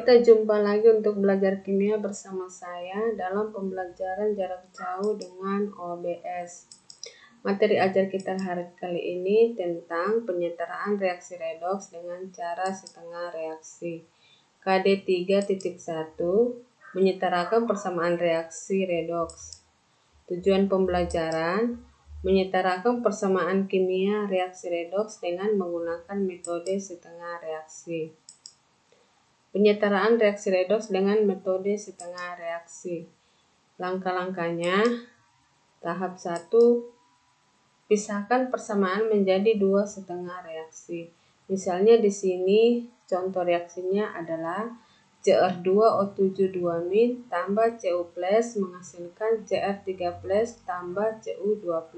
Kita jumpa lagi untuk belajar kimia bersama saya dalam pembelajaran jarak jauh dengan OBS. Materi ajar kita hari kali ini tentang penyetaraan reaksi redoks dengan cara setengah reaksi. KD 3.1 menyetarakan persamaan reaksi redoks. Tujuan pembelajaran menyetarakan persamaan kimia reaksi redoks dengan menggunakan metode setengah reaksi. Penyetaraan reaksi redoks dengan metode setengah reaksi. Langkah-langkahnya, tahap 1, pisahkan persamaan menjadi dua setengah reaksi. Misalnya di sini contoh reaksinya adalah Cr2O7 tambah Cu+ menghasilkan Cr3+ tambah Cu2+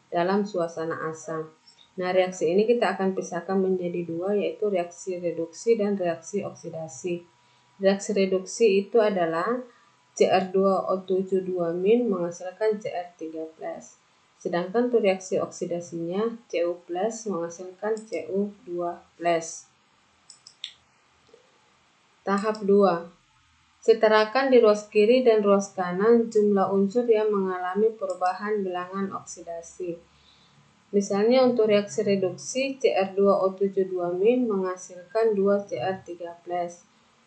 dalam suasana asam. Nah, reaksi ini kita akan pisahkan menjadi dua, yaitu reaksi reduksi dan reaksi oksidasi. Reaksi reduksi itu adalah Cr2O7 menghasilkan Cr3+. Sedangkan untuk reaksi oksidasinya Cu+ menghasilkan Cu2+. Tahap 2. Setarakan di ruas kiri dan ruas kanan jumlah unsur yang mengalami perubahan bilangan oksidasi. Misalnya untuk reaksi reduksi Cr2O7 menghasilkan 2 Cr3+.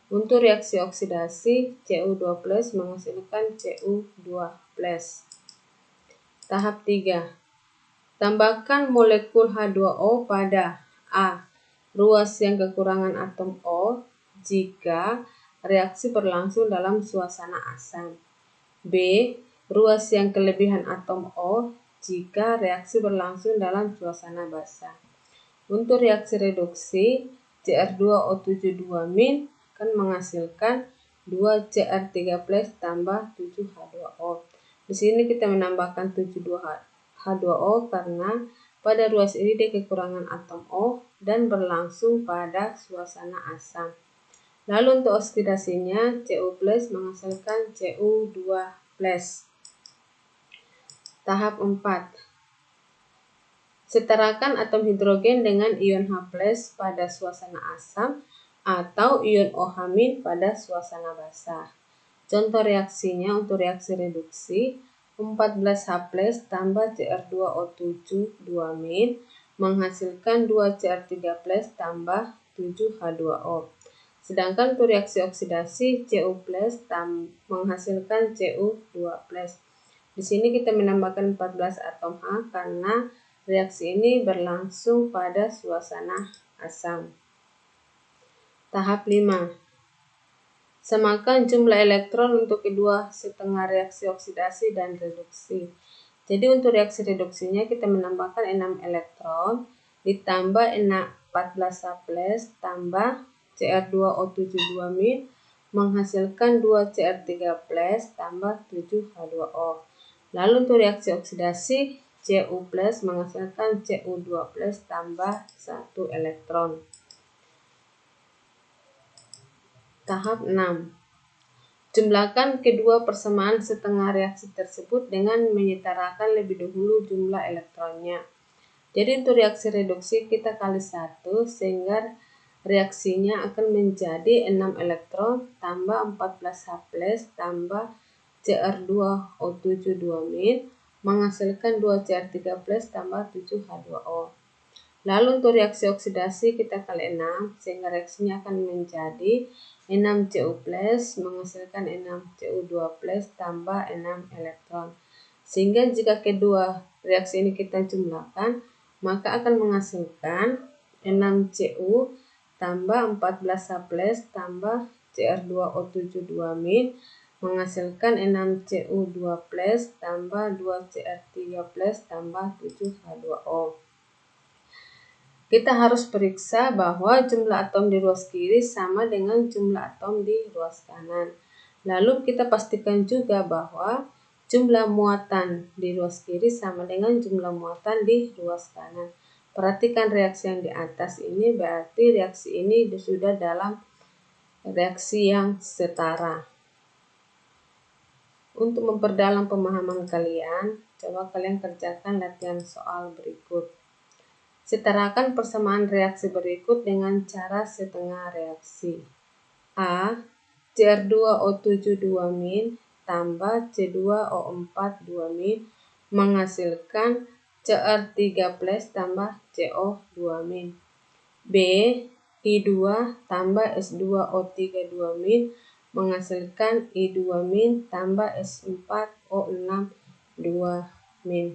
Untuk reaksi oksidasi Cu2+ menghasilkan Cu2+. Tahap 3. Tambahkan molekul H2O pada A. Ruas yang kekurangan atom O jika reaksi berlangsung dalam suasana asam. B. Ruas yang kelebihan atom O jika reaksi berlangsung dalam suasana basah. Untuk reaksi reduksi Cr2O7 akan menghasilkan 2 Cr3+ tambah 7 H2O. Di sini kita menambahkan 7 H2O karena pada ruas ini dia kekurangan atom O dan berlangsung pada suasana asam. Lalu untuk oksidasinya Cu+ menghasilkan Cu2+. Tahap 4. Setarakan atom hidrogen dengan ion H+ pada suasana asam atau ion OH- pada suasana basah. Contoh reaksinya untuk reaksi reduksi 14H+ tambah Cr2O7 menghasilkan 2 Cr3+ tambah 7 H2O. Sedangkan untuk reaksi oksidasi Cu+ menghasilkan Cu2+. Di sini kita menambahkan 14 atom H karena reaksi ini berlangsung pada suasana asam. Tahap 5. Samakan jumlah elektron untuk kedua setengah reaksi oksidasi dan reduksi. Jadi untuk reaksi reduksinya kita menambahkan 6 elektron ditambah 14H+ tambah Cr2O7 menghasilkan 2 Cr3+ tambah 7 H2O. Lalu untuk reaksi oksidasi Cu+ menghasilkan Cu2+ tambah 1 elektron. Tahap 6. Jumlahkan kedua persamaan setengah reaksi tersebut dengan menyetarakan lebih dahulu jumlah elektronnya. Jadi untuk reaksi reduksi kita kali 1 sehingga reaksinya akan menjadi 6 elektron tambah 14H+ tambah Cr2O7 menghasilkan 2 Cr3+ tambah 7 H2O. Lalu untuk reaksi oksidasi kita kali 6 sehingga reaksinya akan menjadi 6 Cu+ menghasilkan 6 Cu2+ tambah 6 elektron. Sehingga jika kedua reaksi ini kita jumlahkan maka akan menghasilkan 6 Cu tambah 14H+ tambah Cr2O7 menghasilkan 6 Cu2+ tambah 2 Cr3+ tambah 7 H2O. Kita harus periksa bahwa jumlah atom di ruas kiri sama dengan jumlah atom di ruas kanan. Lalu kita pastikan juga bahwa jumlah muatan di ruas kiri sama dengan jumlah muatan di ruas kanan. Perhatikan reaksi yang di atas ini, berarti reaksi ini sudah dalam reaksi yang setara. Untuk memperdalam pemahaman kalian, coba kalian kerjakan latihan soal berikut. Setarakan persamaan reaksi berikut dengan cara setengah reaksi. A. Cr2O7 2-min tambah C2O4 2-min menghasilkan Cr3+ tambah CO 2-min. B. I2 tambah S2O3 2-min menghasilkan I2-min tambah S4O6 2-min.